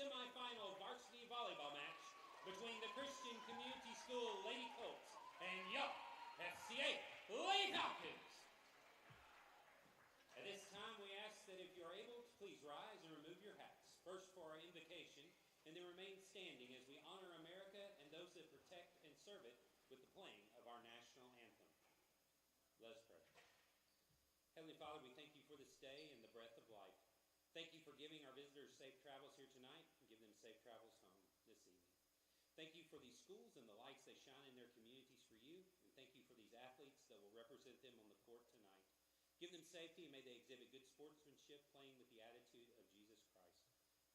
semifinal varsity volleyball match between the Christian Community School Lady Colts and your FCA Lady Falcons. At this time, we ask that if you're able to please rise and remove your hats, first for our invocation, and then remain standing as we honor America and those that protect and serve it with the playing of our national anthem. Let us pray. Heavenly Father, we thank you for this day and the breath of life. Thank you for giving our visitors safe travels here tonight and give them safe travels home this evening. Thank you for these schools and the lights they shine in their communities for you, and thank you for these athletes that will represent them on the court tonight. Give them safety and may they exhibit good sportsmanship playing with the attitude of Jesus Christ.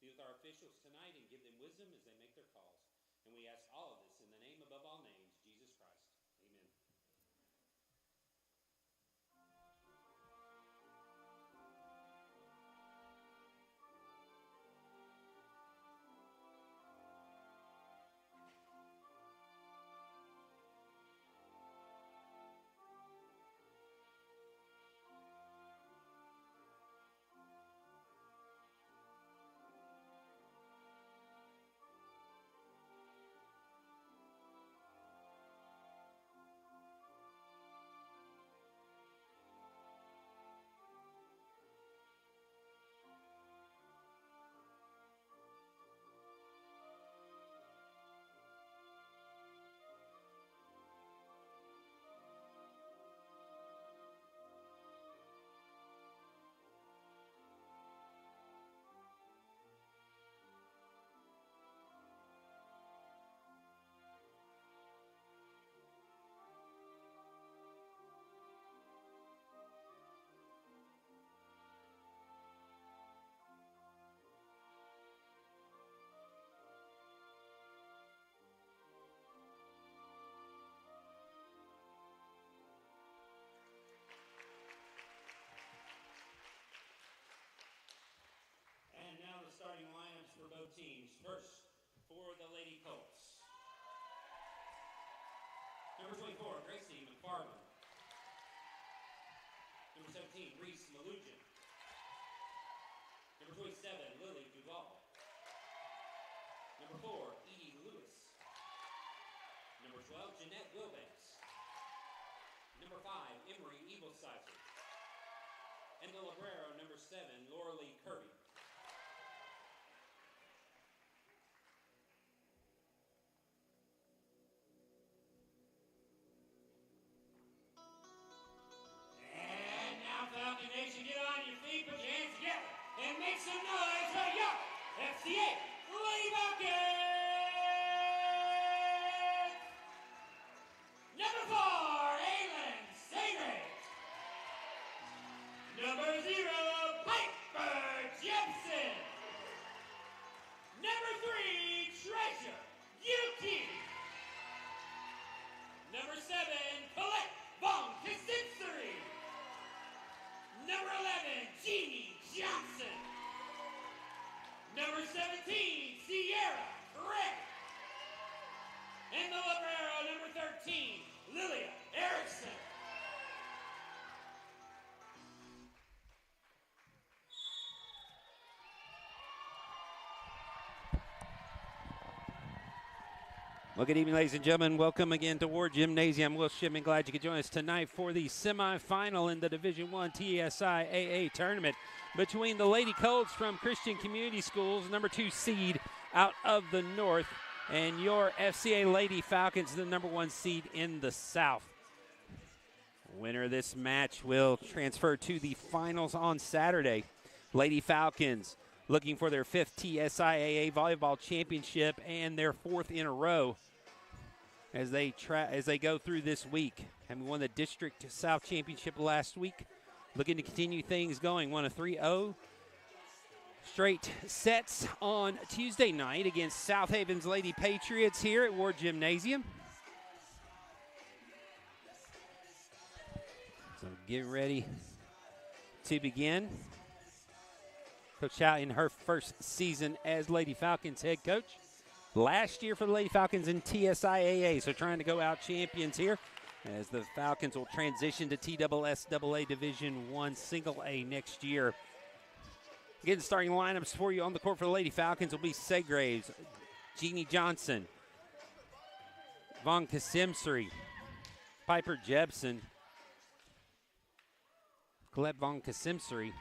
Be with our officials tonight and give them wisdom as they make their calls. And we ask all of this in the name above all names, Jesus Christ. Amen. Starting lineups for both teams. First, for the Lady Colts. Number 24, Gracie McFarland. Number 17, Reese Malujan. Number 27, Lily Duval. Number 4, Edie Lewis. Number 12, Jeanette Wilbanks. Number 5, Emery Eaglesizer. And the librero, number 7, Laura Lee Kirby. And make some noise for your FCA Lady Falcons! Number 4, Aylin Sagret. Number 0, Piper Jepson. Number 3, Treasure Yuki. Number 7, Colette Von Kasinsary. Number 11, Jeannie Johnson. Number 17, Sierra Gregg. And the libero, number 13, Lilia Erickson. Well, good evening, ladies and gentlemen. Welcome again to Ward Gymnasium. Will Shipman, glad you could join us tonight for the semifinal in the Division I TSIAA tournament between the Lady Colts from Christian Community Schools, number 2 seed out of the north, and your FCA Lady Falcons, the number 1 seed in the south. Winner of this match will transfer to the finals on Saturday. Lady Falcons looking for their 5th TSIAA volleyball championship and their 4th in a row as they go through this week. Having won the District South Championship last week, looking to continue things going. Won a 3-0 straight sets on Tuesday night against South Haven's Lady Patriots here at Ward Gymnasium. So getting ready to begin. Coach Chow in her first season as Lady Falcons head coach. Last year for the Lady Falcons in TSIAA, so trying to go out champions here as the Falcons will transition to TSSAA Division I Single A next year. Again, starting lineups for you on the court for the Lady Falcons will be Segraves, Jeannie Johnson, Von Kasimseri, Piper Jebsen, Colette Von Kasimseri,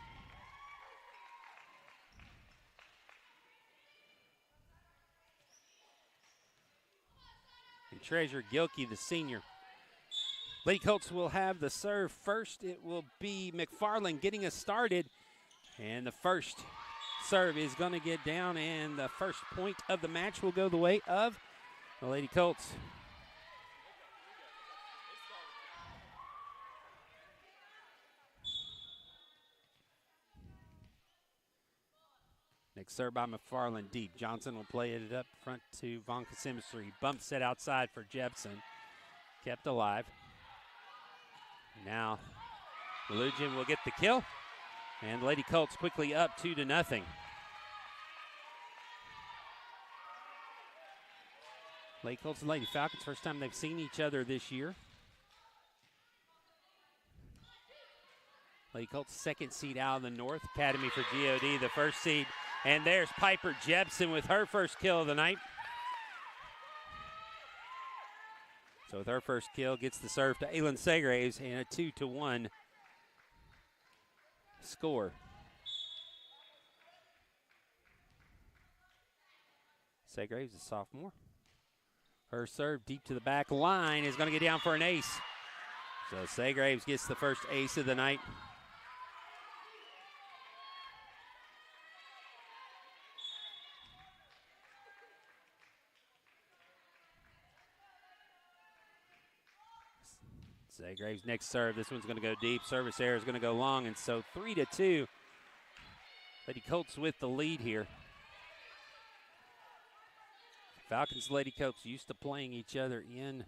and Treasure Gilkey, the senior. Lady Colts will have the serve first. It will be McFarland getting us started. And the first serve is going to get down, and the first point of the match will go the way of the Lady Colts. Next serve by McFarland deep. Johnson will play it up front to Von Kasimseri. Bump set outside for Jebsen. Kept alive. Now, Lujan will get the kill. And Lady Colts quickly up 2-0. Lady Colts and Lady Falcons, first time they've seen each other this year. Lady Colts second seed out of the North Academy for GOD, the first seed. And there's Piper Jebsen with her first kill of the night. So with her first kill, gets the serve to Aylin Segraves and a 2-1 score. Segraves, a sophomore. Her serve deep to the back line is going to get down for an ace. So Segraves gets the first ace of the night. Segraves next serve. This one's going to go deep. Service error is going to go long, and so 3-2. Lady Colts with the lead here. Falcons Lady Colts used to playing each other in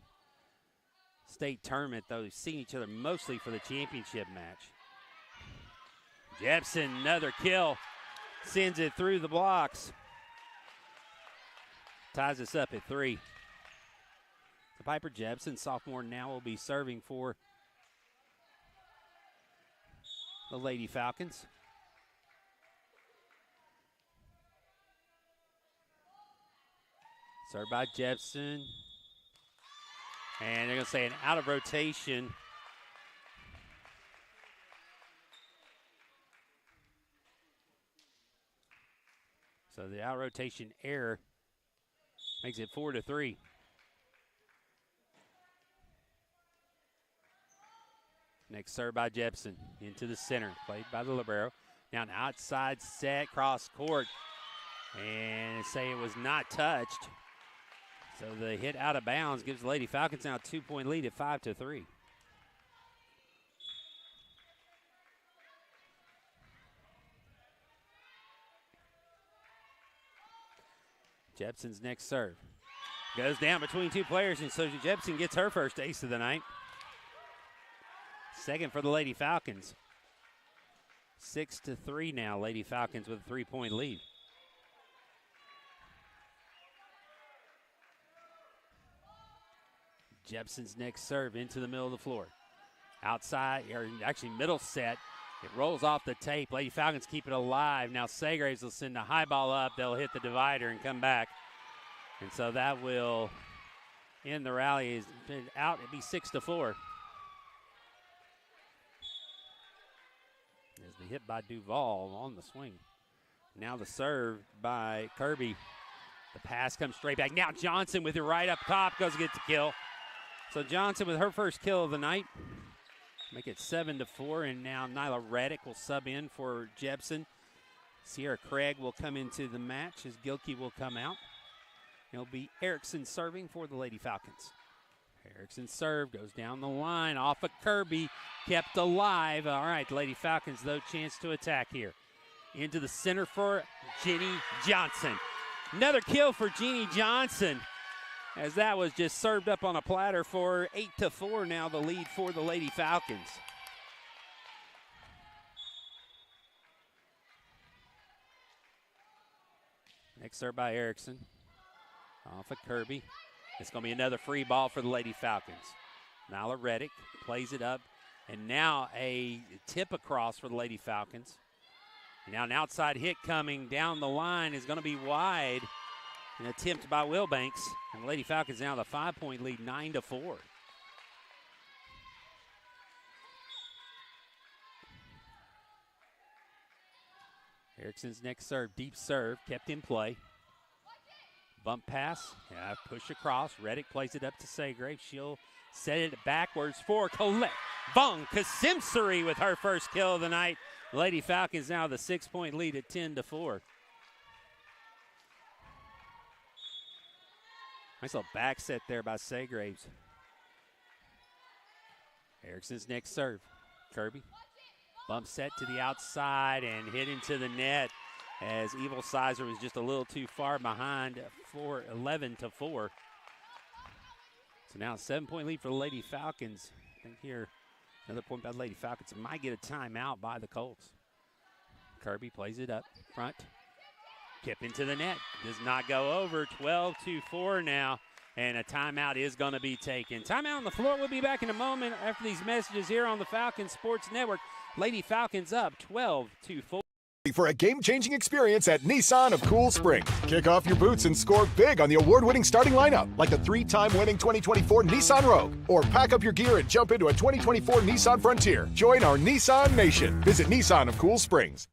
state tournament, though they've seen each other mostly for the championship match. Jebsen, another kill. Sends it through the blocks. Ties us up at 3. So Piper Jebsen, sophomore, now will be serving for the Lady Falcons. Served by Jebsen. And they're going to say an out of rotation. So the out rotation error makes it 4-3. Next serve by Jebsen into the center, played by the libero. Now an outside set, cross court, and say it was not touched. So the hit out of bounds gives the Lady Falcons now a 2-point lead at 5-3. Jebsen's next serve goes down between two players, and so Jebsen gets her first ace of the night. Second for the Lady Falcons. 6-3 now, Lady Falcons with a 3-point lead. Jebsen's next serve into the middle of the floor. Outside, or actually middle set. It rolls off the tape. Lady Falcons keep it alive. Now Segraves will send the high ball up. They'll hit the divider and come back. And so that will end the rally. Is out. It'd be 6-4. As the hit by Duval on the swing. Now the serve by Kirby. The pass comes straight back. Now Johnson with it right up top goes to get the kill. So Johnson with her first kill of the night. Make it 7-4, and now Nyla Reddick will sub in for Jebsen. Sierra Craig will come into the match as Gilkey will come out. It'll be Erickson serving for the Lady Falcons. Erickson's serve goes down the line off of Kirby, kept alive. All right, the Lady Falcons, though, chance to attack here. Into the center for Jeannie Johnson. Another kill for Jeannie Johnson, as that was just served up on a platter for 8-4 now, the lead for the Lady Falcons. Next serve by Erickson. Off of Kirby. It's going to be another free ball for the Lady Falcons. Nyla Reddick plays it up, and now a tip across for the Lady Falcons. Now an outside hit coming down the line is going to be wide. An attempt by Wilbanks. And Lady Falcons now the 5-point lead, 9-4. Erickson's next serve, deep serve, kept in play. Bump pass, push across. Reddick plays it up to Segrave. She'll set it backwards for Colette Von Kasimsari with her first kill of the night. Lady Falcons now the 6-point lead at 10-4. Nice little back set there by Segraves. Erickson's next serve. Kirby. Bump set to the outside and hit into the net as Evil Sizer was just a little too far behind for 11-4. So now a 7-point lead for the Lady Falcons. I think here, another point by the Lady Falcons. Might get a timeout by the Colts. Kirby plays it up front. Kip into the net. Does not go over. 12-4 now. And a timeout is going to be taken. Timeout on the floor. We'll be back in a moment after these messages here on the Falcons Sports Network. Lady Falcons up 12-4. For a game-changing experience at Nissan of Cool Springs. Kick off your boots and score big on the award-winning starting lineup, like the 3-time winning 2024 Nissan Rogue. Or pack up your gear and jump into a 2024 Nissan Frontier. Join our Nissan Nation. Visit Nissan of Cool Springs.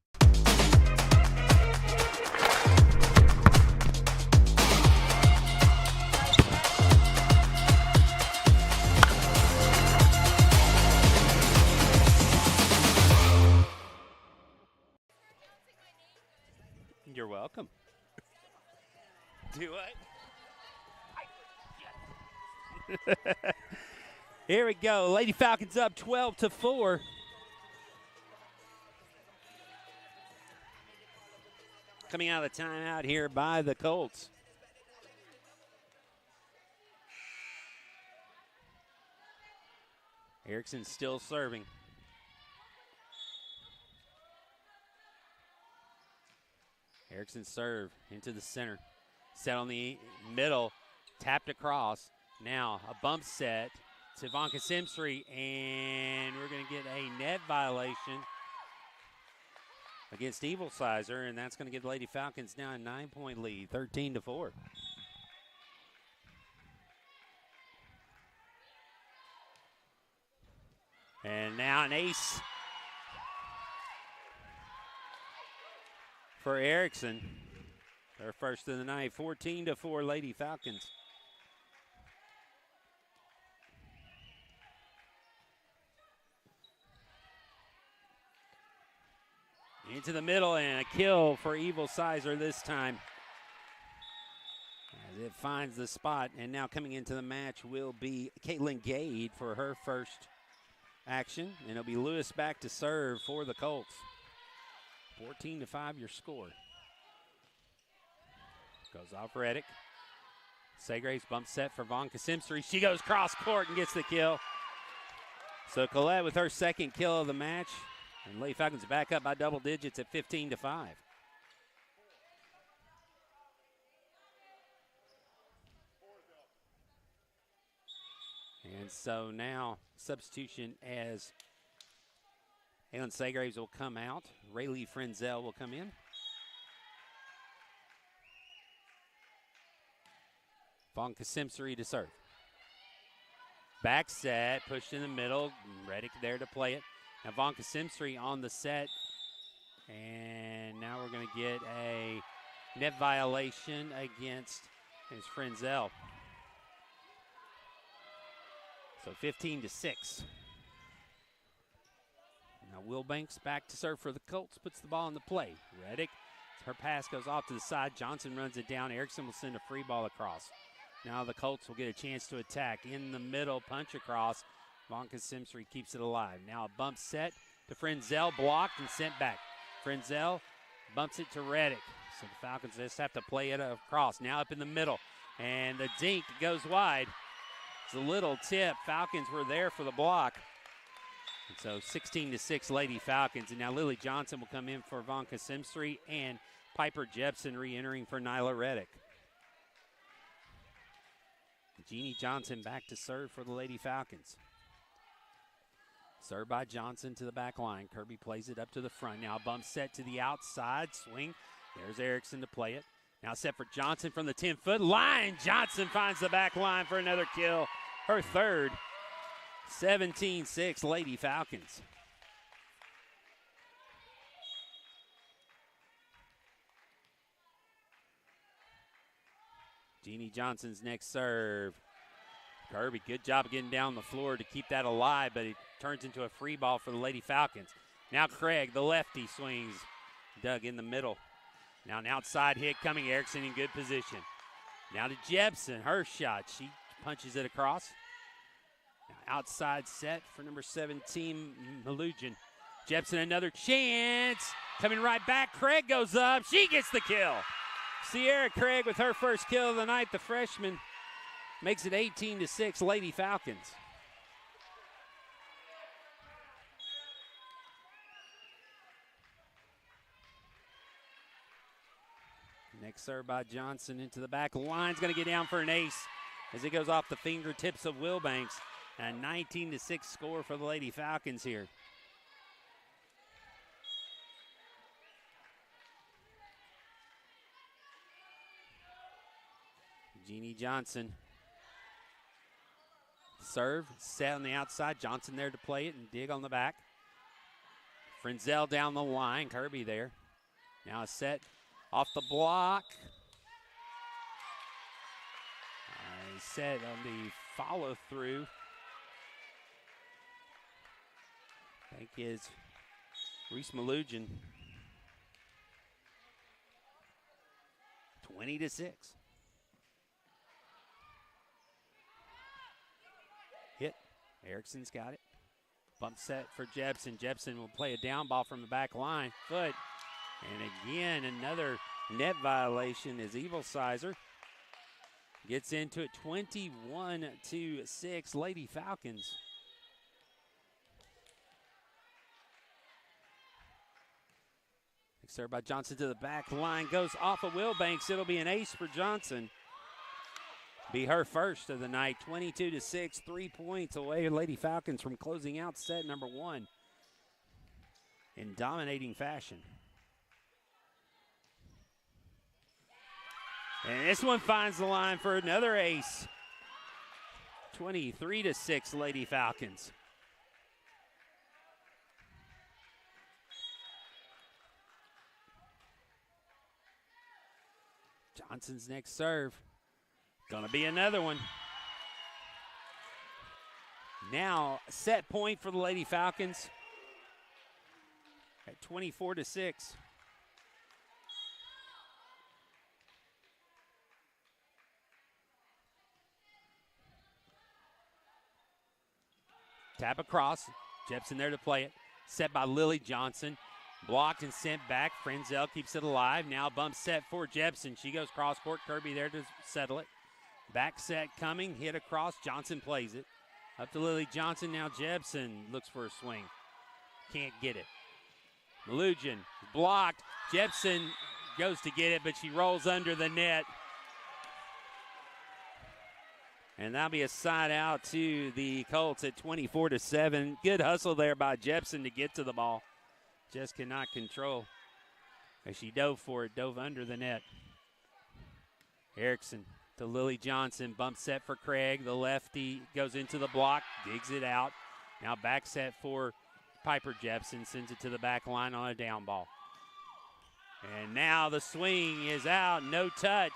You're welcome. Do it. Here we go. Lady Falcons up 12-4. Coming out of the timeout here by the Colts. Erickson still serving. Erickson serve into the center. Set on the middle. Tapped across. Now a bump set to Von Kasimsari, and we're going to get a net violation against Evil Sizer, and that's going to give the Lady Falcons now a 9-point lead, 13-4. And now an ace for Erickson. Their first of the night, 14-4 Lady Falcons. Into the middle and a kill for Evil Sizer this time. As it finds the spot, and now coming into the match will be Caitlin Gade for her first action, and it'll be Lewis back to serve for the Colts. 14-5 your score. Goes off Reddick. Segraves bump set for Von Kasimsari. She goes cross court and gets the kill. So Colette with her second kill of the match. And Lady Falcons back up by double digits at 15-5. And so now substitution as Aylin Segraves will come out. Rayleigh Frenzel will come in. Von Kasimsari to serve. Back set, pushed in the middle. Reddick there to play it. Now Von Kasimsari on the set. And now we're going to get a net violation against Frenzel. So 15-6. Now Wilbanks back to serve for the Colts, puts the ball in the play. Reddick, her pass goes off to the side. Johnson runs it down. Erickson will send a free ball across. Now the Colts will get a chance to attack. In the middle, punch across. Von Kasimsari keeps it alive. Now a bump set to Frenzel, blocked and sent back. Frenzel bumps it to Reddick. So the Falcons just have to play it across. Now up in the middle, and the dink goes wide. It's a little tip. Falcons were there for the block. And so 16-6 Lady Falcons. And now Lily Johnson will come in for Von Kasimsari, and Piper Jepson re-entering for Nyla Reddick. Jeannie Johnson back to serve for the Lady Falcons. Served by Johnson to the back line. Kirby plays it up to the front. Now bump set to the outside. Swing. There's Erickson to play it. Now set for Johnson from the 10-foot line. Johnson finds the back line for another kill. Her third. 17-6 Lady Falcons. Jeannie Johnson's next serve. Kirby, good job of getting down the floor to keep that alive, but it turns into a free ball for the Lady Falcons. Now Craig, the lefty, swings. Dug in the middle. Now an outside hit coming. Erickson in good position. Now to Jepson, her shot. She punches it across. Now outside set for number 17, Malugin. Jepson, another chance. Coming right back. Craig goes up. She gets the kill. Sierra Craig with her first kill of the night. The freshman makes it 18-6 Lady Falcons. Next serve by Johnson into the back. Line's going to get down for an ace as it goes off the fingertips of Wilbanks. A 19-6 score for the Lady Falcons here. Jeannie Johnson. Serve, set on the outside. Johnson there to play it and dig on the back. Frenzel down the line. Kirby there. Now a set off the block. Set on the follow through. I think is Reese Malugin. 20-6. Hit. Erickson's got it. Bump set for Jepson. Jepson will play a down ball from the back line. Foot. And again, another net violation is Evil Sizer. Gets into it 21-6 Lady Falcons. Next serve by Johnson to the back line. Goes off of Wilbanks. It'll be an ace for Johnson. Be her first of the night. 22-6, 3 points away. Lady Falcons from closing out set number one in dominating fashion. And this one finds the line for another ace. 23-6 Lady Falcons. Johnson's next serve. Gonna be another one. Now set point for the Lady Falcons at 24-6. Tap across. Jepson there to play it. Set by Lily Johnson. Blocked and sent back. Frenzel keeps it alive. Now bump set for Jepson. She goes cross court. Kirby there to settle it. Back set coming. Hit across. Johnson plays it. Up to Lily Johnson. Now Jepson looks for a swing. Can't get it. Malugin blocked. Jepson goes to get it, but she rolls under the net. And that'll be a side out to the Colts at 24-7. Good hustle there by Jepson to get to the ball. Just cannot control. As she dove for it, dove under the net. Erickson to Lily Johnson. Bump set for Craig. The lefty goes into the block, digs it out. Now back set for Piper Jepson. Sends it to the back line on a down ball. And now the swing is out. No touch.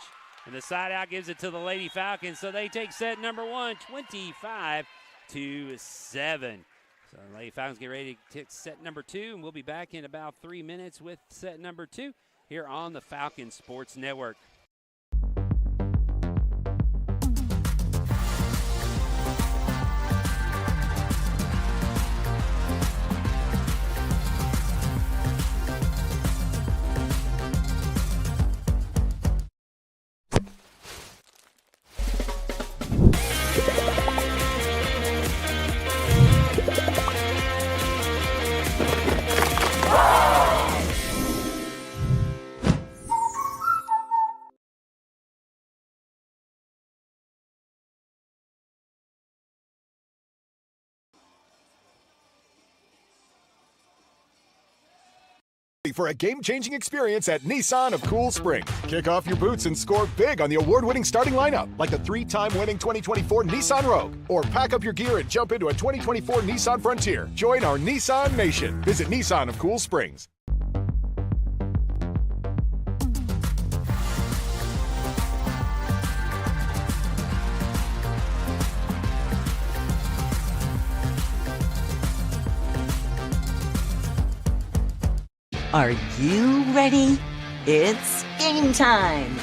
And the side out gives it to the Lady Falcons, so they take set number one, 25-7. So the Lady Falcons get ready to take set number two, and we'll be back in about 3 minutes with set number two here on the Falcon Sports Network. For a game-changing experience at Nissan of Cool Springs. Kick off your boots and score big on the award-winning starting lineup, like the 3-time winning 2024 Nissan Rogue. Or pack up your gear and jump into a 2024 Nissan Frontier. Join our Nissan Nation. Visit Nissan of Cool Springs. Are you ready? It's game time!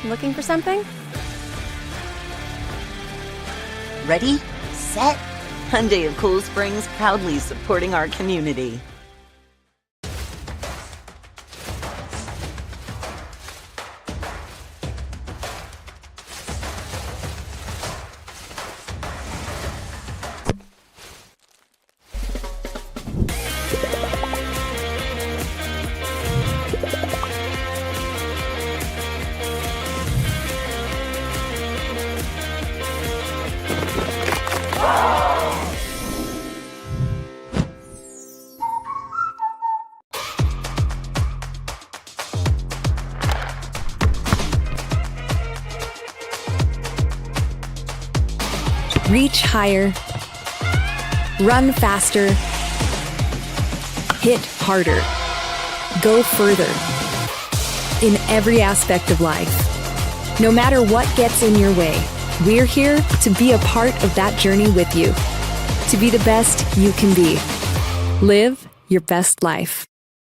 Looking for something? Ready, set, Hyundai of Cool Springs, proudly supporting our community. Reach higher, run faster, hit harder, go further. In every aspect of life, no matter what gets in your way, we're here to be a part of that journey with you, to be the best you can be. Live your best life.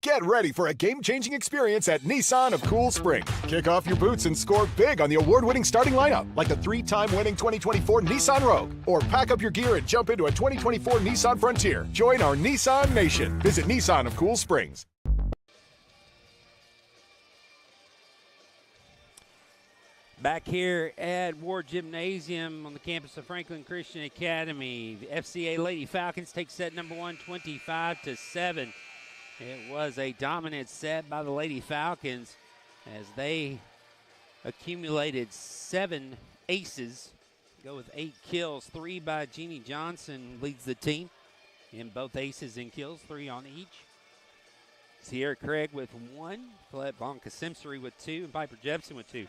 Get ready for a game-changing experience at Nissan of Cool Springs. Kick off your boots and score big on the award-winning starting lineup, like the 3-time winning 2024 Nissan Rogue. Or pack up your gear and jump into a 2024 Nissan Frontier. Join our Nissan Nation. Visit Nissan of Cool Springs. Back here at Ward Gymnasium on the campus of Franklin Christian Academy, the FCA Lady Falcons take set number 1, 25-7. It was a dominant set by the Lady Falcons as they accumulated 7 aces, go with 8 kills. 3 by Jeannie Johnson leads the team in both aces and kills, 3 on each. Sierra Craig with 1, Colette Bonka-Simpsonry with 2, and Piper Jepson with 2.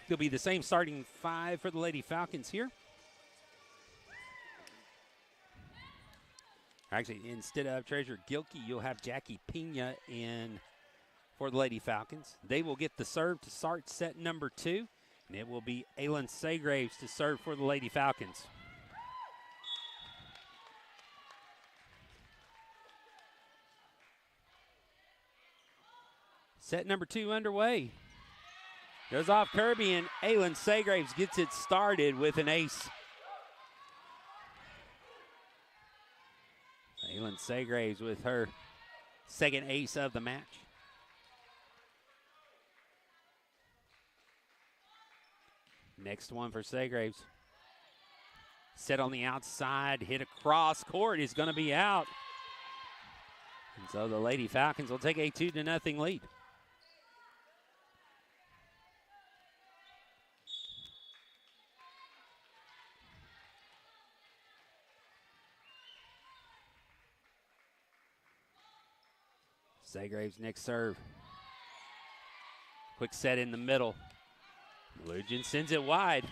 It'll be the same starting 5 for the Lady Falcons here. Actually, instead of Treasure Gilkey, you'll have Jackie Pena in for the Lady Falcons. They will get the serve to start set number 2, and it will be Aylin Saygraves to serve for the Lady Falcons. Set number 2 underway. Goes off Kirby, and Aylin Saygraves gets it started with an ace. Aylin Saygraves with her second ace of the match. Next one for Saygraves. Set on the outside, hit across court, is going to be out. And so the Lady Falcons will take a 2-0 lead. Saygraves next serve. Quick set in the middle. Lujan sends it wide.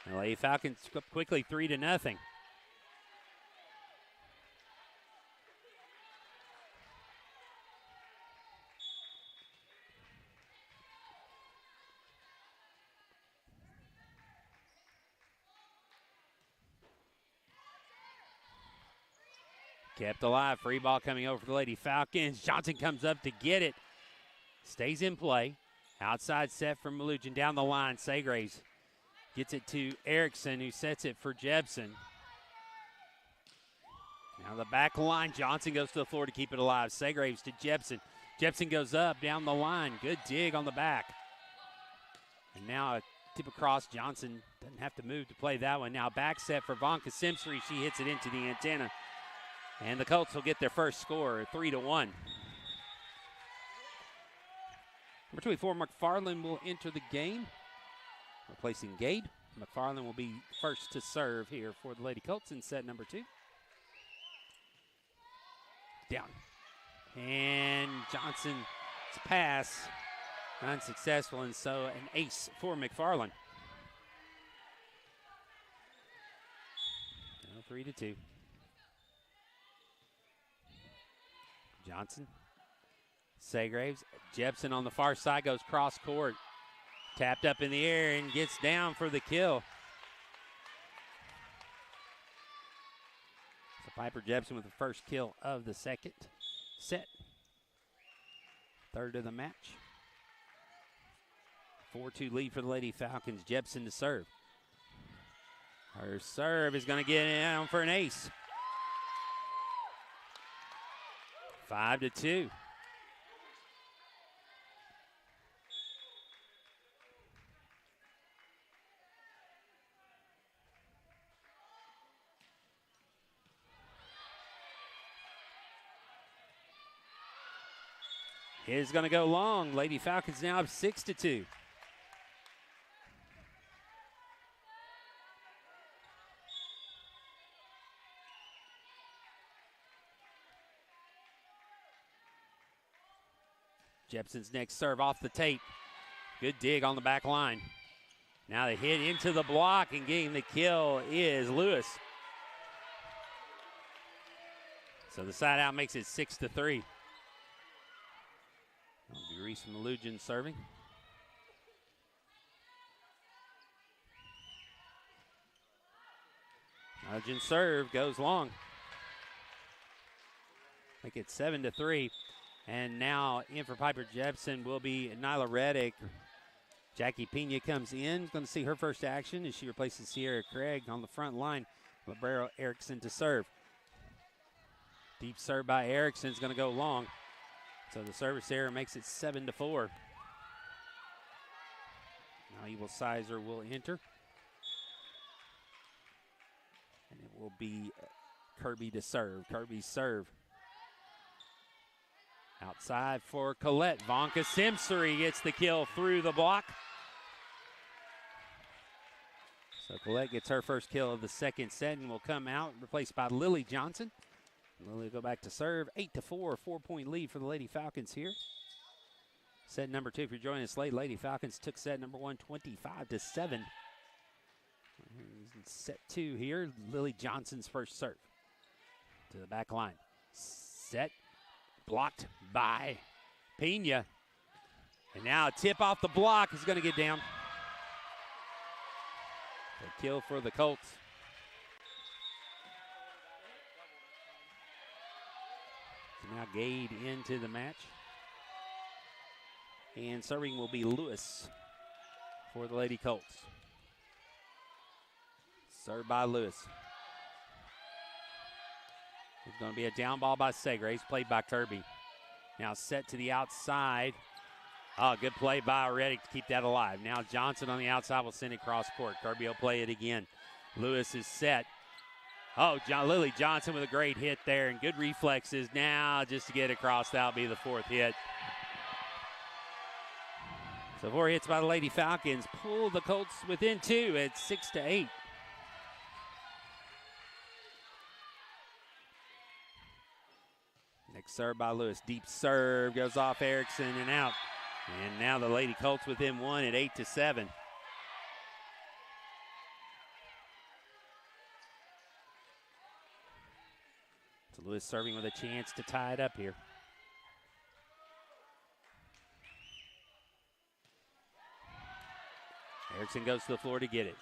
The Lady Falcons quickly 3-0. Kept alive. Free ball coming over for the Lady Falcons. Johnson comes up to get it. Stays in play. Outside set from Malugin down the line. Saygraves gets it to Erickson, who sets it for Jepson. Now the back line. Johnson goes to the floor to keep it alive. Saygraves to Jepson. Jepson goes up down the line. Good dig on the back. And now a tip across. Johnson doesn't have to move to play that one. Now back set for Bonka-Simpsonry. She hits it into the antenna. And the Colts will get their first score, 3-1. Number 24, McFarland will enter the game, replacing Gade. McFarland will be first to serve here for the Lady Colts in set number 2. Down. And Johnson's pass unsuccessful, and so an ace for McFarland. 3-2. Johnson. Segraves. Jepson on the far side goes cross court. Tapped up in the air and gets down for the kill. So Piper Jepson with the first kill of the second set. Third of the match. 4-2 lead for the Lady Falcons. Jepson to serve. Her serve is going to get down for an ace. 5-2. Is going to go long. Lady Falcons now up 6-2. Jepson's next serve off the tape. Good dig on the back line. Now the hit into the block, and getting the kill is Lewis. So the side out makes it 6-3. That'll be Reese Malugin serving. Malugin serve goes long. Make it 7-3. And now in for Piper Jepson will be Nyla Reddick. Jackie Pena comes in. Going to see her first action as she replaces Sierra Craig on the front line. Libero Erickson to serve. Deep serve by Erickson is going to go long. So the service error makes it 7-4. Now Evil Sizer will enter. And it will be Kirby to serve. Kirby's serve. Outside for Colette. Vonka Simsbury gets the kill through the block. So Colette gets her first kill of the second set and will come out, replaced by Lily Johnson. Lily will go back to serve. 8-4, 4-point lead for the Lady Falcons here. Set number 2, if you're joining us late, Lady Falcons took set number 1, 25-7. Set 2 here, Lily Johnson's first serve. To the back line. Set. Blocked by Pena. And now a tip off the block is going to get down. A kill for the Colts. So now Gade into the match. And serving will be Lewis for the Lady Colts. Served by Lewis. It's going to be a down ball by Segraves, played by Kirby. Now set to the outside. Oh, good play by Reddick to keep that alive. Now Johnson on the outside will send it cross court. Kirby will play it again. Lewis is set. Oh, Lily Johnson with a great hit there and good reflexes now just to get across. That'll be the fourth hit. So 4 hits by the Lady Falcons pull the Colts within 2 at 6-8. Next serve by Lewis. Deep serve goes off Erickson and out. And now the Lady Colts within 1 at 8-7. So Lewis serving with a chance to tie it up here. Erickson goes to the floor to get it.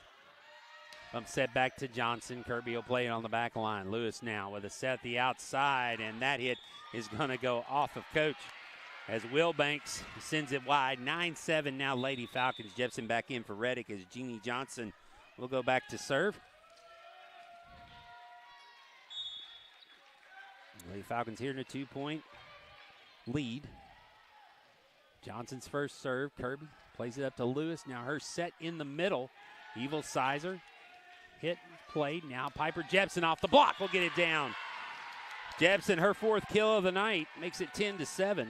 Bump set back to Johnson. Kirby will play it on the back line. Lewis now with a set at the outside, and that hit is going to go off of Coach as Will Banks sends it wide. 9-7 now Lady Falcons. Jepson back in for Reddick as Jeannie Johnson will go back to serve. Lady Falcons here in a 2-point lead. Johnson's first serve. Kirby plays it up to Lewis. Now her set in the middle. Evil Sizer. Hit, played. Now Piper Jepson off the block will get it down. Jepson, her 4th kill of the night, makes it 10-7.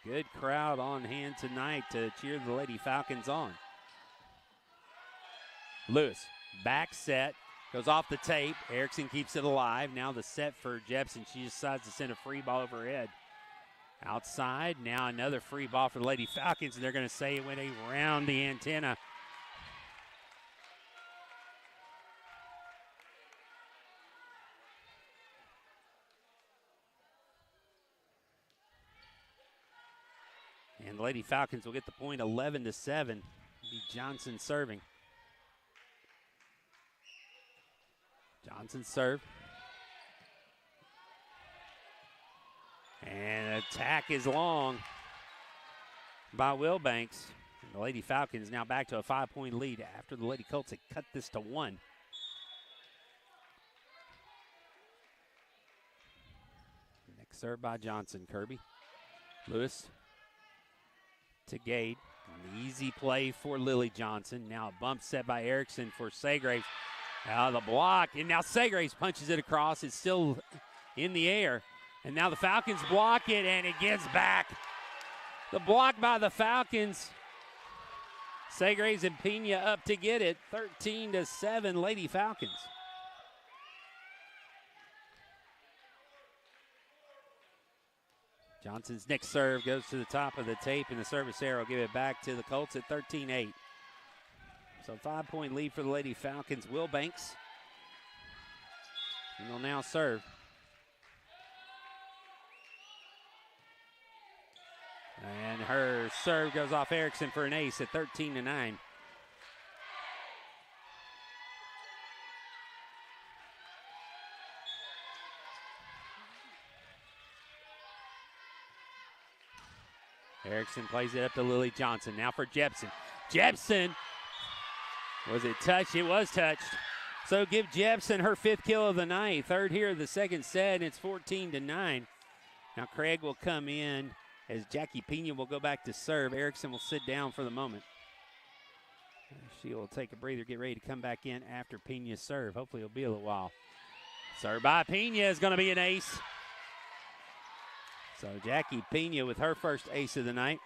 Good crowd on hand tonight to cheer the Lady Falcons on. Lewis, back set, goes off the tape. Erickson keeps it alive. Now the set for Jepson. She decides to send a free ball over her head. Outside, now another free ball for the Lady Falcons, and they're going to say it went around the antenna. And the Lady Falcons will get the point 11-7. Be Johnson serving. Johnson serve. And attack is long by Wilbanks. And the Lady Falcons now back to a 5-point lead after the Lady Colts had cut this to 1. Next serve by Johnson. Kirby. Lewis to Gade. An easy play for Lily Johnson. Now a bump set by Erickson for Segraves. Out of the block. And now Segraves punches it across. It's still in the air. And now the Falcons block it, and it gets back. The block by the Falcons. Segraves and Pena up to get it. 13-7, Lady Falcons. Johnson's next serve goes to the top of the tape, and the service arrow will give it back to the Colts at 13-8. So 5-point lead for the Lady Falcons. Wilbanks. And they'll now serve. And her serve goes off Erickson for an ace at 13-9. Erickson plays it up to Lily Johnson. Now for Jepson. Jepson. Was it touched? It was touched. So give Jepson her 5th kill of the night. 3rd here of the second set, and it's 14-9. Now Craig will come in as Jackie Pena will go back to serve. Erickson will sit down for the moment. She will take a breather, get ready to come back in after Pena's serve. Hopefully it'll be a little while. Serve by Pena is going to be an ace. So Jackie Pena with her first ace of the night.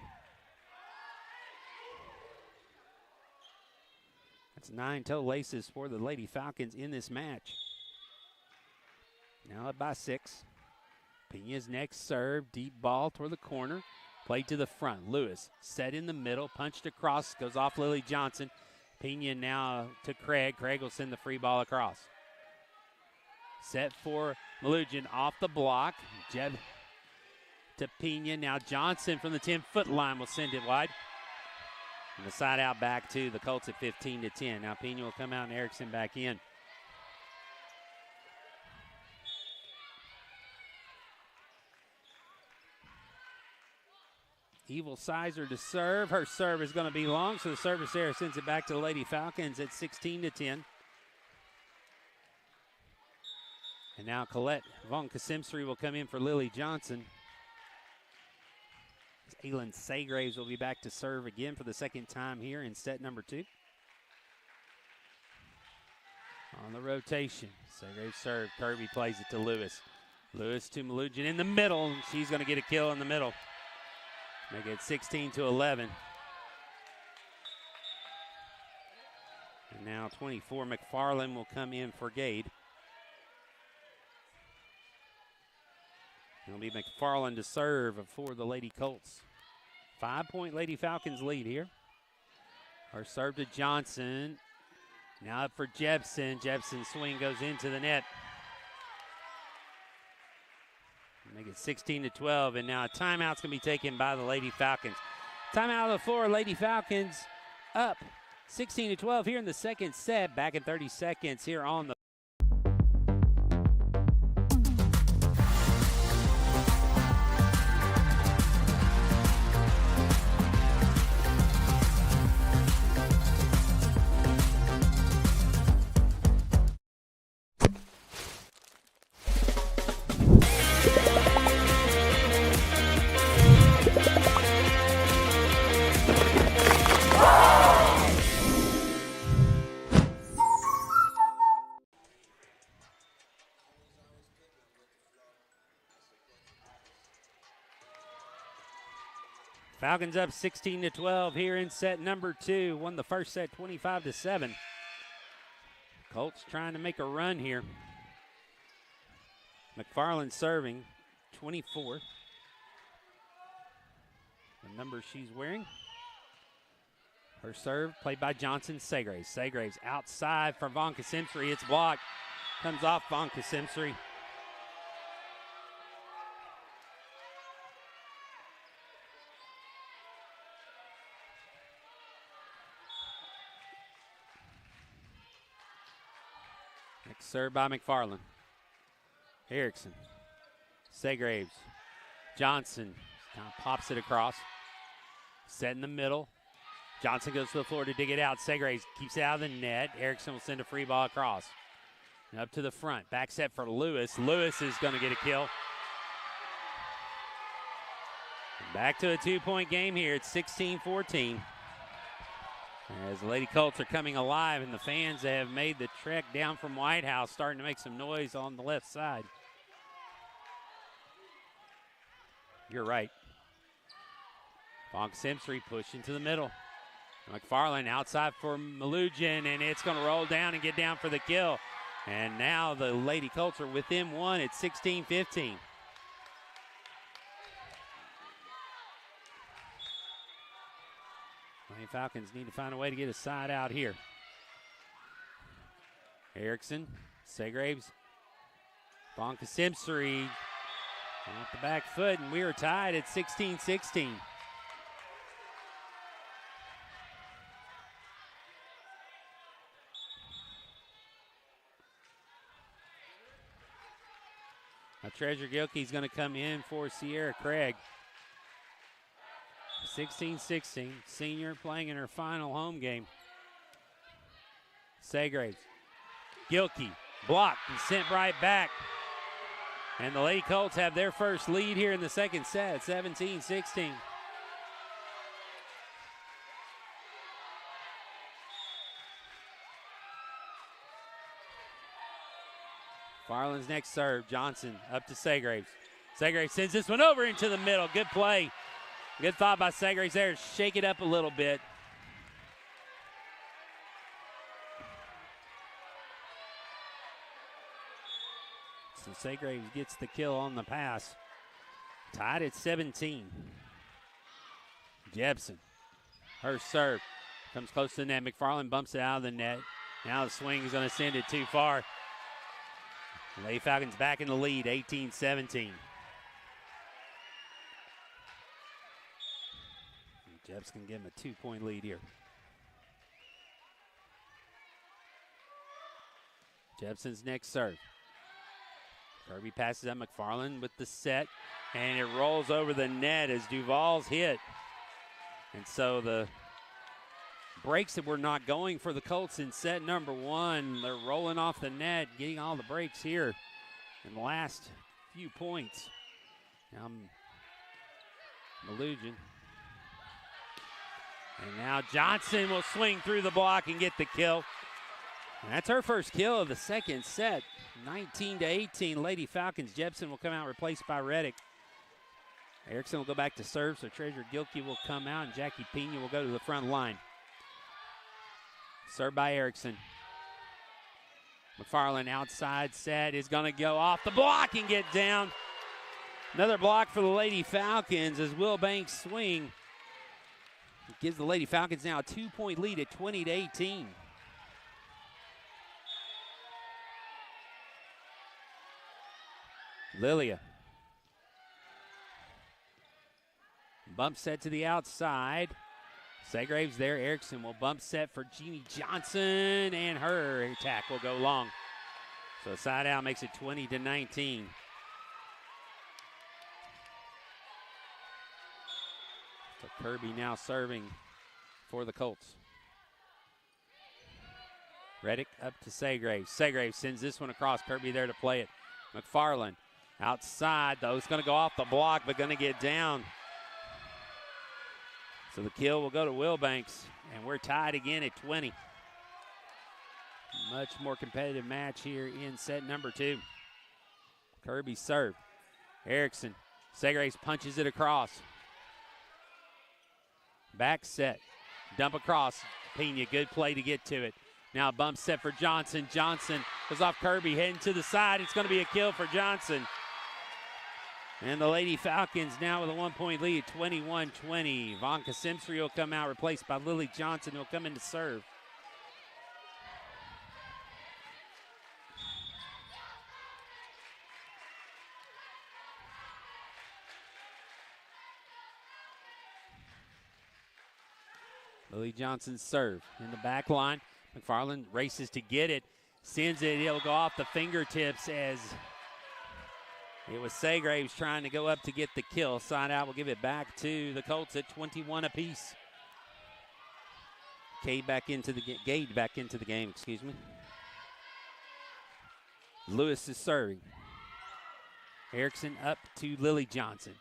That's 9 total aces for the Lady Falcons in this match. Now up by 6. Pena's next serve, deep ball toward the corner. Played to the front. Lewis set in the middle, punched across, goes off Lily Johnson. Pena now to Craig. Craig will send the free ball across. Set for Malugin off the block. Jeb to Pena. Now Johnson from the 10-foot line will send it wide. And the side out back to the Colts at 15-10. Now Pena will come out and Erickson back in. Evil Sizer to serve. Her serve is going to be long, so the service error sends it back to the Lady Falcons at 16-10. And now Colette Von Kasimsri will come in for Lily Johnson. Aylin Segraves will be back to serve again for the second time here in set number 2. On the rotation, Segraves serve. Kirby plays it to Lewis. Lewis to Malugin in the middle, and she's going to get a kill in the middle. Make it 16-11. And now 24, McFarland will come in for Gade. It'll be McFarland to serve for the Lady Colts. 5-point Lady Falcons lead here. Her serve to Johnson. Now up for Jepson. Jepson's swing goes into the net. Make it 16-12, and now a timeout's going to be taken by the Lady Falcons. Timeout on the floor, Lady Falcons up 16-12 here in the second set. Back in 30 seconds here on the Falcons up 16-12 here in set number 2. Won the first set 25-7. Colts trying to make a run here. McFarland serving, 24. The number she's wearing. Her serve played by Johnson Segraves. Segraves outside for Von Kasimseri. It's blocked. Comes off Von Kasimseri. Next serve by McFarland. Erickson. Segraves. Johnson kind of pops it across. Set in the middle. Johnson goes to the floor to dig it out. Segraves keeps it out of the net. Erickson will send a free ball across. And up to the front. Back set for Lewis. Lewis is going to get a kill. And back to a 2-point game here. It's 16-14. As the Lady Colts are coming alive, and the fans have made the trek down from White House, starting to make some noise on the left side. You're right. Von Kasimseri push into the middle. McFarland outside for Malugin, and it's going to roll down and get down for the kill. And now the Lady Colts are within one at 16-15. Lady Falcons need to find a way to get a side out here. Erickson, Segraves, Von Kasimseri off the back foot, and we are tied at 16-16. Now Treasure Gilkey is going to come in for Sierra Craig. 16-16, senior playing in her final home game. Segraves, Gilkey, blocked and sent right back. And the Lady Colts have their first lead here in the second set, 17-16. Farland's next serve. Johnson up to Segraves. Segraves sends this one over into the middle. Good play. Good thought by Segraves there. Shake it up a little bit. So Segraves gets the kill on the pass. Tied at 17. Jepson. Her serve. Comes close to the net. McFarland bumps it out of the net. Now the swing is going to send it too far. Lady Falcons back in the lead, 18-17. Jeps can give him a 2-point lead here. Jepson's next serve. Kirby passes out McFarland with the set, and it rolls over the net as Duval's hit. And so the breaks that were not going for the Colts in set number one, they're rolling off the net, getting all the breaks here in the last few points. Now Malugin. And now Johnson will swing through the block and get the kill. And that's her first kill of the second set. 19-18, Lady Falcons. Jepson will come out replaced by Reddick. Erickson will go back to serve, so Treasure Gilkey will come out, and Jackie Pena will go to the front line. Served by Erickson. McFarland outside set is going to go off the block and get down. Another block for the Lady Falcons as Will Banks swing. It gives the Lady Falcons now a 2-point lead at 20-18. Lilia. Bump set to the outside. Segraves there. Erickson will bump set for Jeannie Johnson, and her attack will go long. So side out makes it 20-19. So Kirby now serving for the Colts. Reddick up to Segraves. Segraves sends this one across. Kirby there to play it. McFarland outside, though. It's going to go off the block, but going to get down. So the kill will go to Wilbanks, and we're tied again at 20. Much more competitive match here in set number two. Kirby serve. Erickson. Segraves punches it across. Back set. Dump across. Pena, good play to get to it. Now a bump set for Johnson. Johnson goes off Kirby, heading to the side. It's going to be a kill for Johnson. And the Lady Falcons now with a 1-point lead, 21-20. Von Kasimsri will come out, replaced by Lily Johnson, who will come in to serve. Lily Johnson's serve in the back line. McFarland races to get it, sends it. It'll go off the fingertips as it was Segraves trying to go up to get the kill. Side out will give it back to the Colts at 21 apiece. Gade back into the game, excuse me. Lewis is serving. Erickson up to Lily Johnson.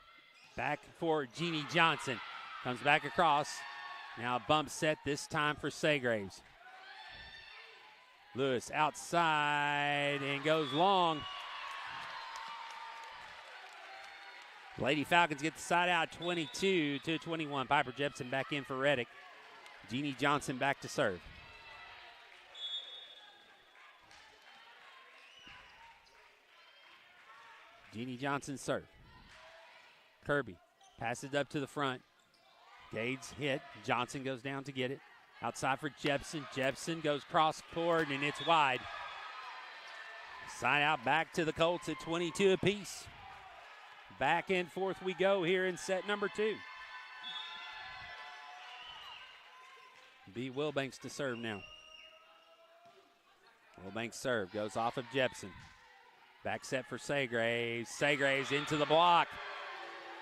Back for Jeannie Johnson. Comes back across. Now a bump set this time for Segraves. Lewis outside and goes long. Lady Falcons get the side out 22-21. Piper Jepson back in for Reddick. Jeannie Johnson back to serve. Jeannie Johnson serve. Kirby passes up to the front. Gade's hit. Johnson goes down to get it. Outside for Jepson. Jepson goes cross court and it's wide. Side out back to the Colts at 22 apiece. Back and forth we go here in set number 2. B. Wilbanks to serve now. Wilbanks serve goes off of Jepson. Back set for Segraves. Segraves into the block.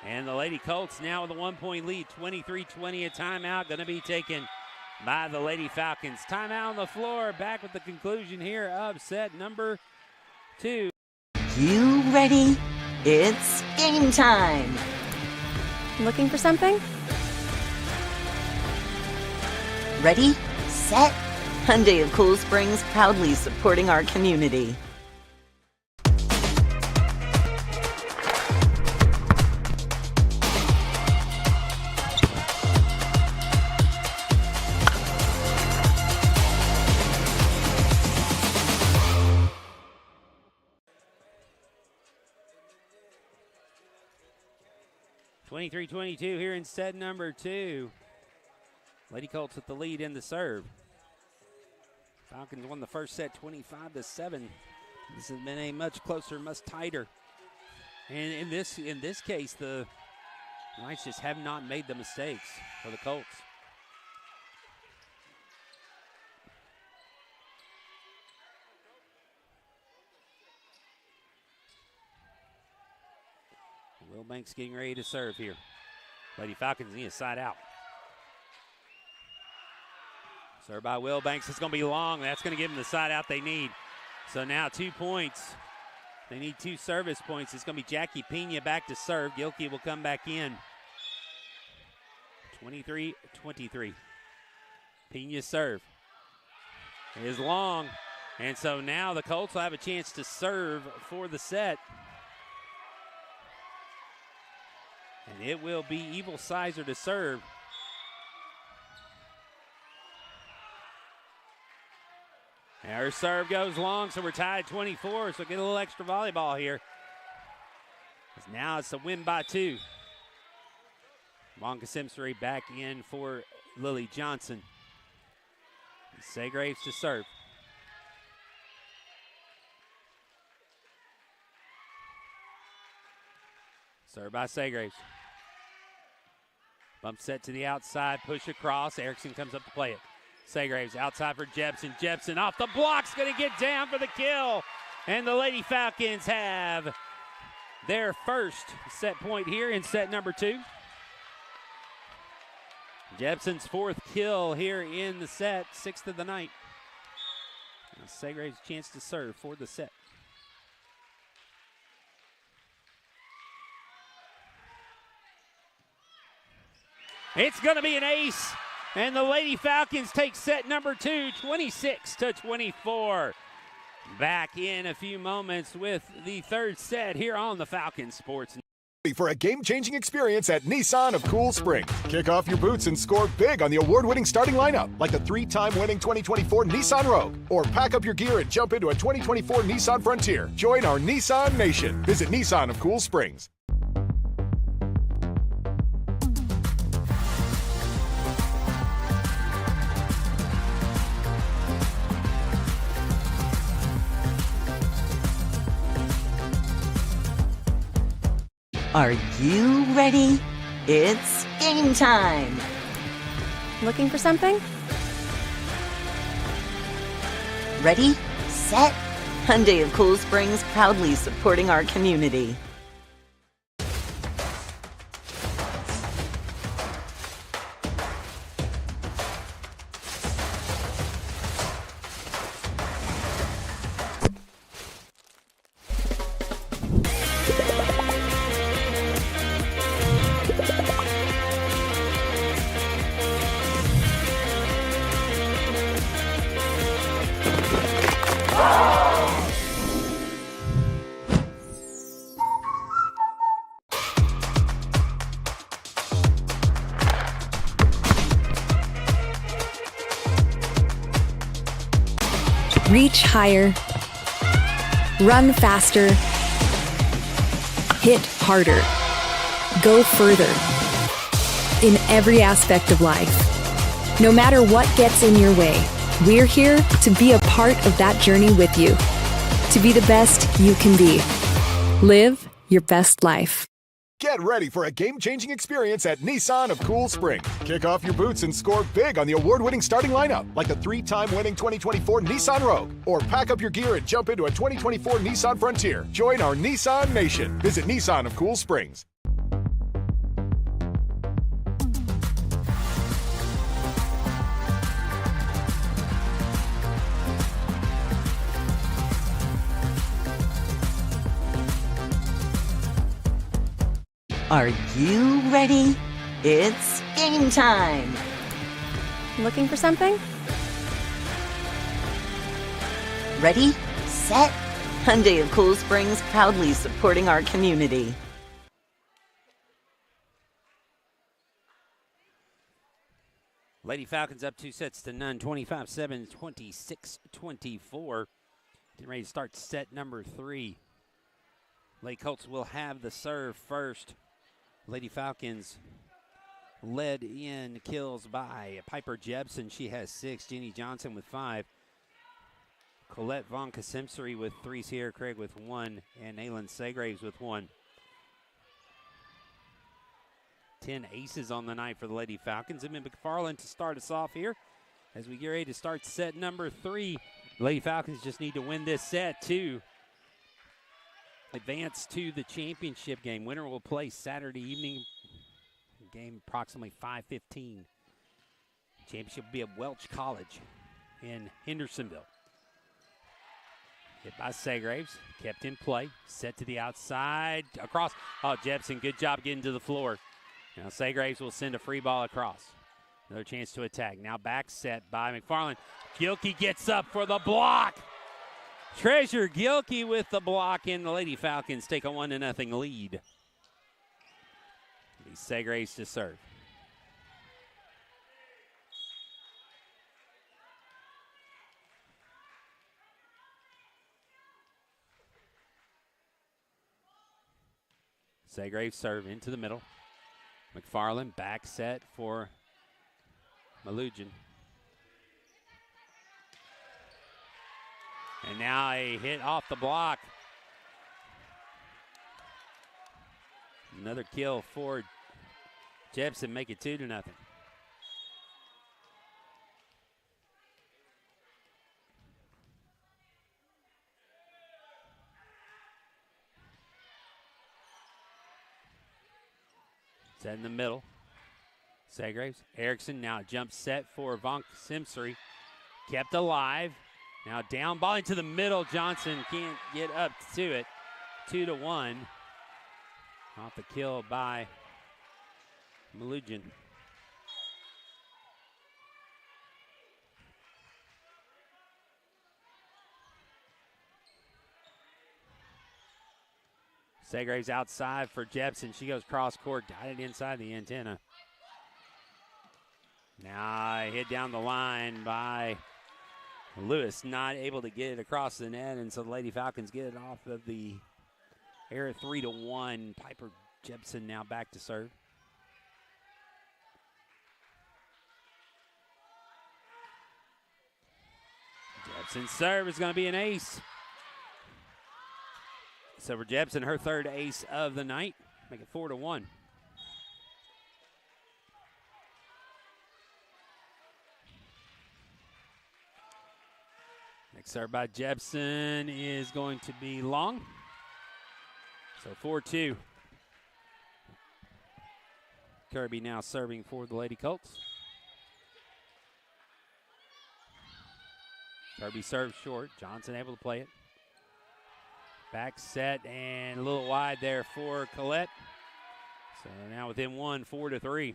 And the Lady Colts now with a 1-point lead, 23-20. A timeout going to be taken by the Lady Falcons. Timeout on the floor. Back with the conclusion here of set number 2. You ready? It's game time. Looking for something? Ready, set. Hyundai of Cool Springs, proudly supporting our community. (23-22) here in set number 2. Lady Colts with the lead in the serve. Falcons won the first set 25-7. This has been a much closer, much tighter. And in this case, the Knights just have not made the mistakes for the Colts. Wilbanks getting ready to serve here. Lady Falcons need a side out. Serve by Wilbanks. It's going to be long. That's going to give them the side out they need. So now 2 points. They need 2 service points. It's going to be Jackie Pena back to serve. Gilkey will come back in. 23-23. Pena serve. It is long. And so now the Colts will have a chance to serve for the set. And it will be Evil Sizer to serve. And her serve goes long, so we're tied 24, so get a little extra volleyball here. Now it's a win by 2. Wonka Simsbury back in for Lily Johnson. Segraves to serve. Serve by Segraves. Bump set to the outside, push across. Erickson comes up to play it. Segraves outside for Jepson. Jepson off the block's going to get down for the kill. And the Lady Falcons have their first set point here in set number 2. Jepson's 4th kill here in the set, 6th of the night. Now Segraves' chance to serve for the set. It's going to be an ace, and the Lady Falcons take set number 2, 26-24. Back in a few moments with the 3rd set here on the Falcon Sports For a game-changing experience at Nissan of Cool Springs. Kick off your boots and score big on the award-winning starting lineup, like the 3-time winning 2024 Nissan Rogue. Or pack up your gear and jump into a 2024 Nissan Frontier. Join our Nissan Nation. Visit Nissan of Cool Springs. Are you ready? It's game time! Looking for something? Ready, set, Hyundai of Cool Springs, proudly supporting our community. Reach higher. Run faster. Hit harder. Go further. In every aspect of life. No matter what gets in your way, we're here to be a part of that journey with you. To be the best you can be. Live your best life. Get ready for a game-changing experience at Nissan of Cool Springs. Kick off your boots and score big on the award-winning starting lineup, like the 3-time winning 2024 Nissan Rogue. Or pack up your gear and jump into a 2024 Nissan Frontier. Join our Nissan Nation. Visit Nissan of Cool Springs. Are you ready? It's game time! Looking for something? Ready, set, Hyundai of Cool Springs, proudly supporting our community. Lady Falcons up 2-0, 25-7, 26-24. Getting ready to start set number 3. Lady Colts will have the serve first. Lady Falcons led in kills by Piper Jebsen. She has 6. Jenny Johnson with 5. Colette Von Kasimseri with 3. Sierra Craig with 1. And Naylin Segraves with 1. 10 aces on the night for the Lady Falcons. Emma McFarland to start us off here as we get ready to start set number 3. Lady Falcons just need to win this set to advance to the championship game. Winner will play Saturday evening. Game approximately 5:15. Championship will be at Welch College in Hendersonville. Hit by Segraves. Kept in play. Set to the outside. Across. Oh, Jebsen, good job getting to the floor. Now Segraves will send a free ball across. Another chance to attack. Now back set by McFarland. Gilkey gets up for the block. Treasure Gilkey with the block, and the Lady Falcons take a 1-0 lead. Segraves to serve. Segraves serve into the middle. McFarland back set for Malugin. And now a hit off the block. Another kill for Jebsen, make it 2-0. Set in the middle. Segraves. Erickson now jump set for Von Simseri. Kept alive. Now down ball into the middle. Johnson can't get up to it. 2-1. Off the kill by Malugin. Segrave's outside for Jepson. She goes cross court, got it inside the antenna. Now hit down the line by Lewis, not able to get it across the net, and so the Lady Falcons get it off of the air 3-1. Piper Jepson now back to serve. Jepson's serve is going to be an ace. So for Jepson, her third ace of the night, make it 4-1. Next serve by Jepson is going to be long. So 4-2. Kirby now serving for the Lady Colts. Kirby serves short. Johnson able to play it. Back set and a little wide there for Collette. So now within one, 4-3.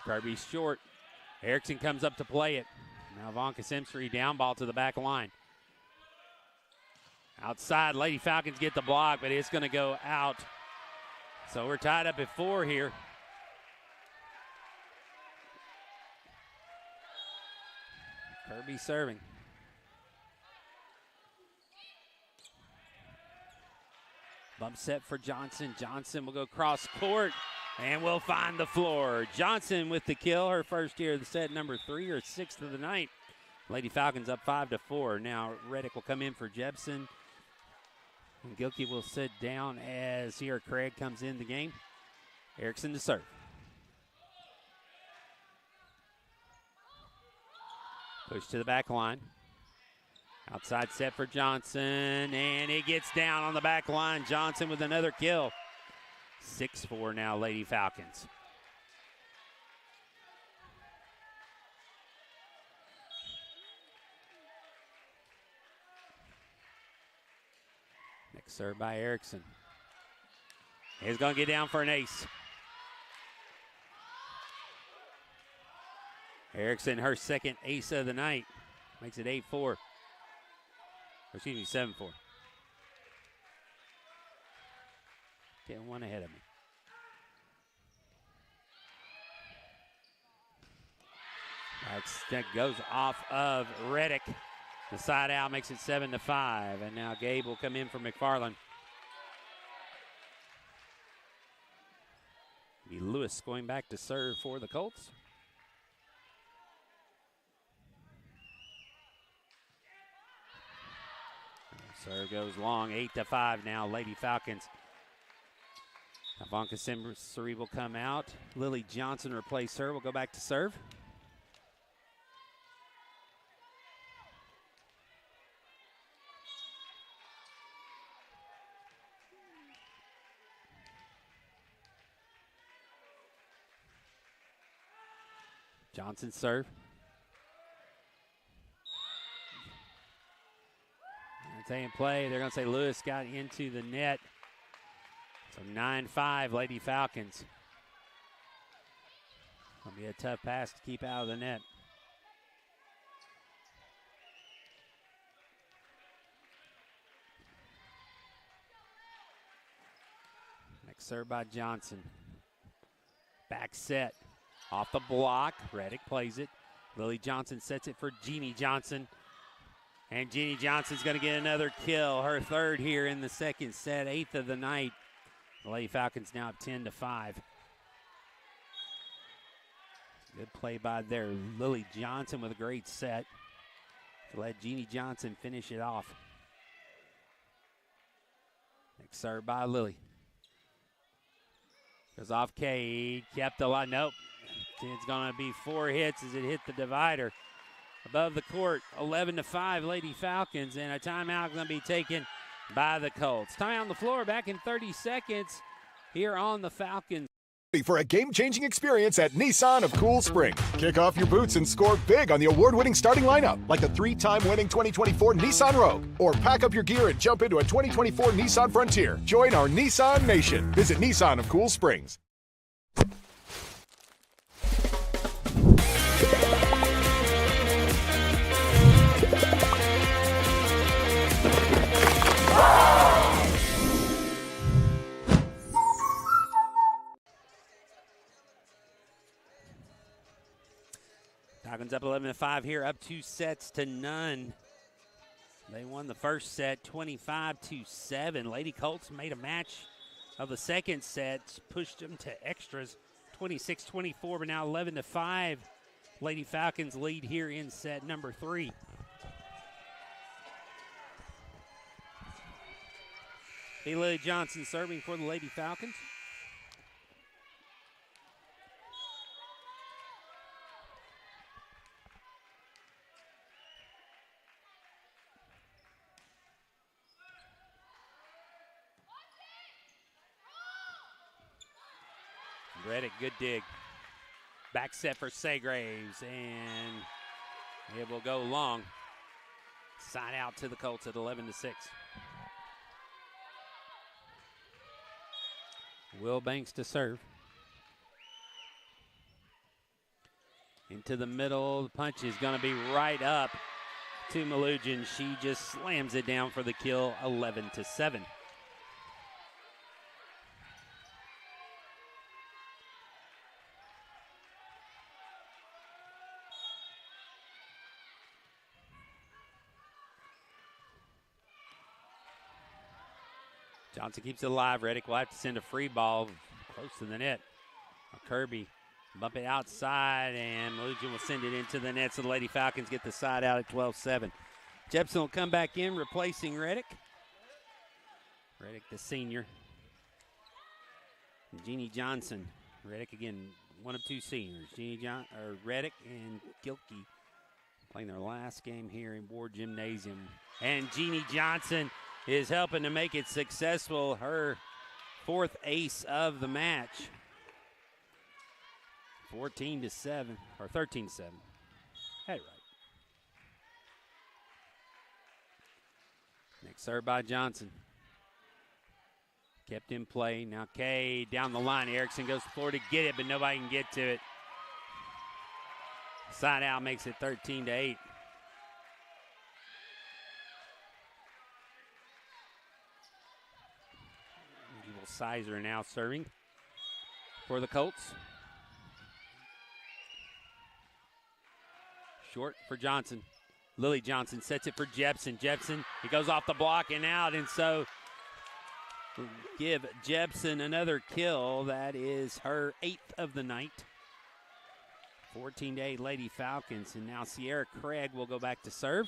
Kirby's short. Erickson comes up to play it. Now Vonka Simsbury down ball to the back line. Outside, Lady Falcons get the block, but it's going to go out. So we're tied up at 4 here. Kirby serving. Bump set for Johnson. Johnson will go cross court and will find the floor. Johnson with the kill, her first here of the set, number 3 or 6th of the night. Lady Falcons up 5-4. Now Reddick will come in for Jepson. And Gilkey will sit down as Sierra Craig comes in the game. Erickson to serve. Push to the back line. Outside set for Johnson, and it gets down on the back line. Johnson with another kill. 6-4 now, Lady Falcons. Next serve by Erickson. He's going to get down for an ace. Erickson, her second ace of the night. Makes it 8-4. Or excuse me, 7-4. Getting one ahead of me. That goes off of Reddick. The side out makes it 7-5. And now Gabe will come in for McFarland. Be Lewis going back to serve for the Colts. Serve goes long, 8-5 now, Lady Falcons. Ivanka Simsbury will come out. Lily Johnson replace her, will go back to serve. Johnson serve. Stay in play. They're going to say Lewis got into the net. So 9-5, Lady Falcons. Going to be a tough pass to keep out of the net. Next serve by Johnson. Back set. Off the block. Reddick plays it. Lily Johnson sets it for Jeannie Johnson. And Jeannie Johnson's going to get another kill, her third here in the second set, 8th of the night. The Lady Falcons now up 10-5. Good play by there. Lily Johnson with a great set to let Jeannie Johnson finish it off. Next serve by Lily. Goes off Cade, kept the line. Nope. It's going to be 4 hits as it hit the divider. Above the court, 11-5, Lady Falcons, and a timeout going to be taken by the Colts. Time on the floor, back in 30 seconds here on the Falcons. For a game-changing experience at Nissan of Cool Springs. Kick off your boots and score big on the award-winning starting lineup, like the 3-time winning 2024 Nissan Rogue. Or pack up your gear and jump into a 2024 Nissan Frontier. Join our Nissan Nation. Visit Nissan of Cool Springs. Falcons up 11-5 here, up 2 sets to none. They won the first set 25-7. Lady Colts made a match of the second set, pushed them to extras 26-24, but now 11-5. Lady Falcons lead here in set number 3. Lily Johnson serving for the Lady Falcons. Reddick, good dig. Back set for Saygraves, and it will go long. Side out to the Colts at 11-6. Will Banks to serve. Into the middle, the punch is going to be right up to Malugin. She just slams it down for the kill, 11-7. Johnson keeps it alive. Reddick will have to send a free ball close to the net. Kirby bump it outside, and Malugin will send it into the net, so the Lady Falcons get the side out at 12-7. Jepson will come back in, replacing Reddick. Reddick, the senior. Jeannie Johnson. Reddick, again, one of 2 seniors. Reddick and Gilkey playing their last game here in Ward Gymnasium. And Jeannie Johnson is helping to make it successful. Her 4th ace of the match. 14-7, or 13-7. Hey, right. Next serve by Johnson. Kept in play. Now Kay down the line. Erickson goes to the floor to get it, but nobody can get to it. Side out makes it 13-8. Sizer now serving for the Colts. Short for Johnson. Lily Johnson sets it for Jepson. Jepson, he goes off the block and out, and so give Jepson another kill. That is her 8th of the night. 14-8 Lady Falcons, and now Sierra Craig will go back to serve.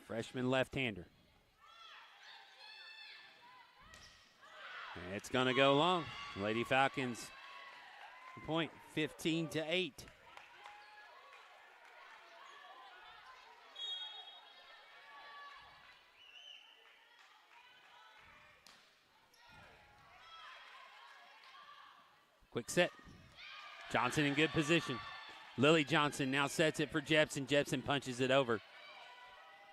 Freshman left-hander. It's going to go long. Lady Falcons point 15-8. Quick set. Johnson in good position. Lily Johnson now sets it for Jepson. Jepson punches it over.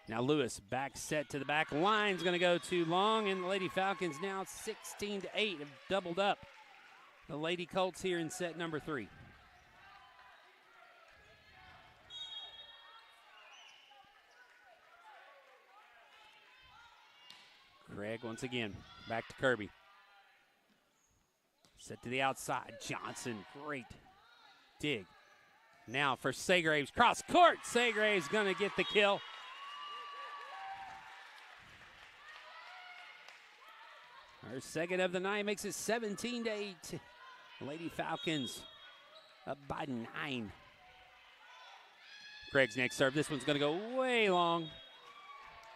Now Lewis back set to the back. Line's going to go too long, and the Lady Falcons now 16-8 have doubled up. The Lady Colts here in set number 3. Craig once again back to Kirby. Set to the outside. Johnson, great dig. Now for Saygraves, cross court. Saygraves going to get the kill. Her 2nd of the night makes it 17-8. Lady Falcons up by 9. Craig's next serve. This one's going to go way long.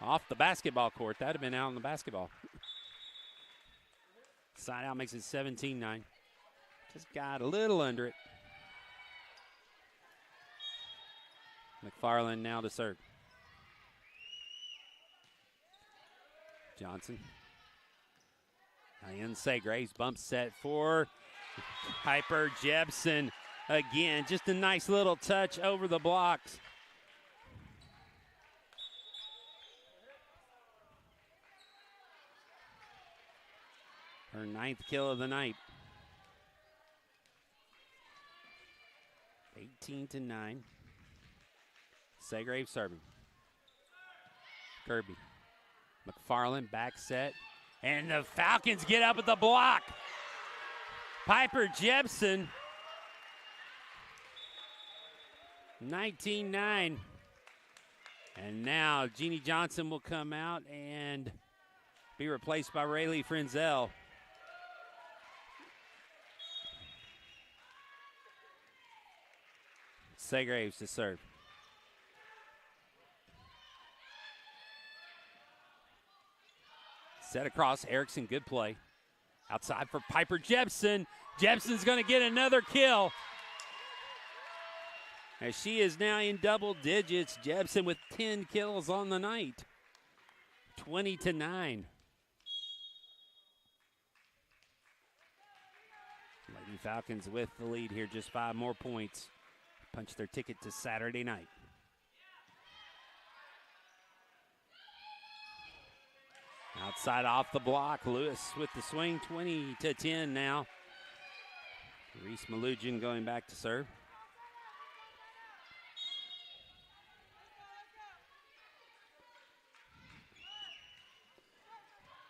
Off the basketball court. That would have been out on the basketball. Side out makes it 17-9. Just got a little under it. McFarland now to serve. Johnson. Ian Saygraves bump set for Piper Jepson. Again, just a nice little touch over the blocks. Her 9th kill of the night. 18-9. Saygraves serving. Kirby. McFarland back set. And the Falcons get up at the block. Piper Jepson 19-9. And now Jeannie Johnson will come out and be replaced by Rayleigh Frenzel. Segraves to serve. Set across, Erickson, good play. Outside for Piper Jepson. Jepson's going to get another kill. As she is now in double digits. Jepson with 10 kills on the night. 20-9. Lady Falcons with the lead here, just 5 more points. Punch their ticket to Saturday night. Outside off the block, Lewis with the swing, 20-10 now. Reese Malugin going back to serve.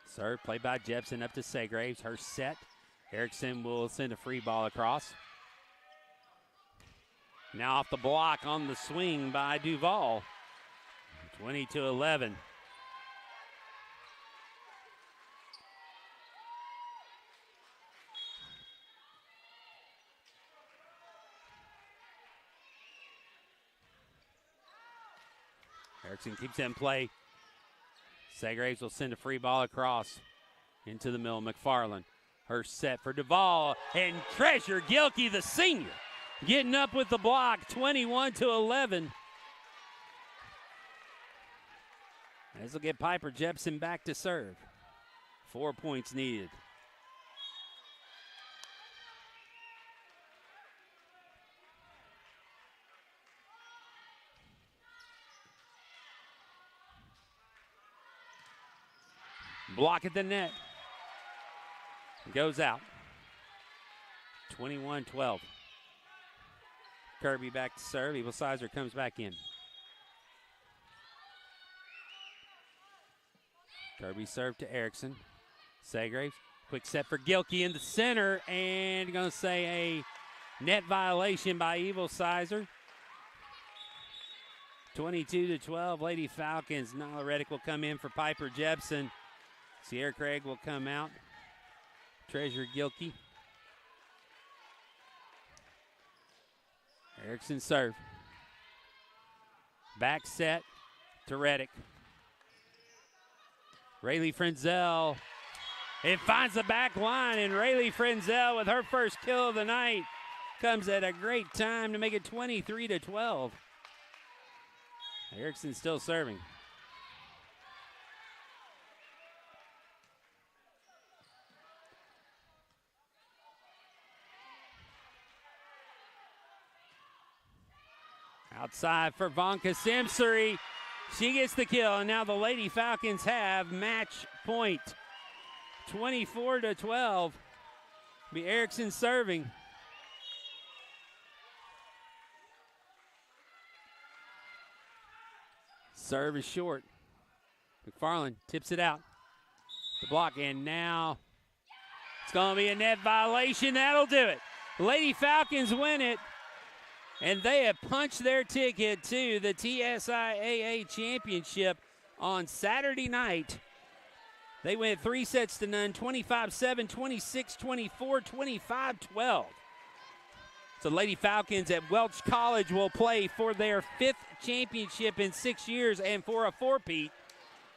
Serve played by Jepson up to Segraves. Her set. Erickson will send a free ball across. Now off the block on the swing by Duval. 20-11. Erickson keeps it in play. Segraves will send a free ball across into the middle. McFarland, her set for Duval, and Treasure Gilkey, the senior, getting up with the block, 21-11. This will get Piper Jepson back to serve. 4 points needed. Block at the net. Goes out. 21-12. Kirby back to serve. Evil Sizer comes back in. Kirby serve to Erickson. Segraves. Quick set for Gilkey in the center. And going to say a net violation by Evil Sizer. 22-12. Lady Falcons. Nyla Reddick will come in for Piper Jepson. Sierra Craig will come out. Treasure Gilkey. Erickson serve. Back set to Reddick. Rayleigh Frenzel. It finds the back line, and Rayleigh Frenzel with her first kill of the night comes at a great time to make it 23-12. Erickson still serving. Outside for Vonka Simsbury. She gets the kill, and now the Lady Falcons have match point. 24-12. Be Erickson serving. Serve is short. McFarland tips it out. The block, and now it's going to be a net violation. That'll do it. Lady Falcons win it. And they have punched their ticket to the TSIAA Championship on Saturday night. They went 3-0, 25-7, 26-24, 25-12. So Lady Falcons at Welch College will play for their 5th championship in 6 years, and for a 4-peat.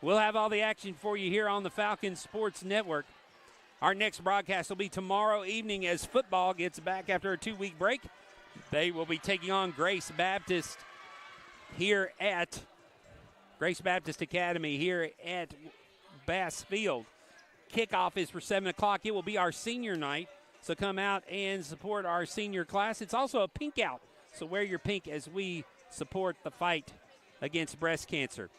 We'll have all the action for you here on the Falcons Sports Network. Our next broadcast will be tomorrow evening as football gets back after a 2-week break. They will be taking on Grace Baptist here at Grace Baptist Academy here at Bass Field. Kickoff is for 7 o'clock. It will be our senior night, so come out and support our senior class. It's also a pink out, so wear your pink as we support the fight against breast cancer.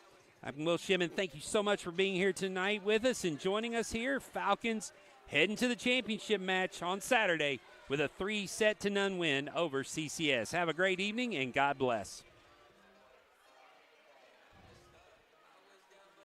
I'm Will Shimon. Thank you so much for being here tonight with us and joining us here. Falcons heading to the championship match on Saturday with a 3-0 win over CCS. Have a great evening, and God bless.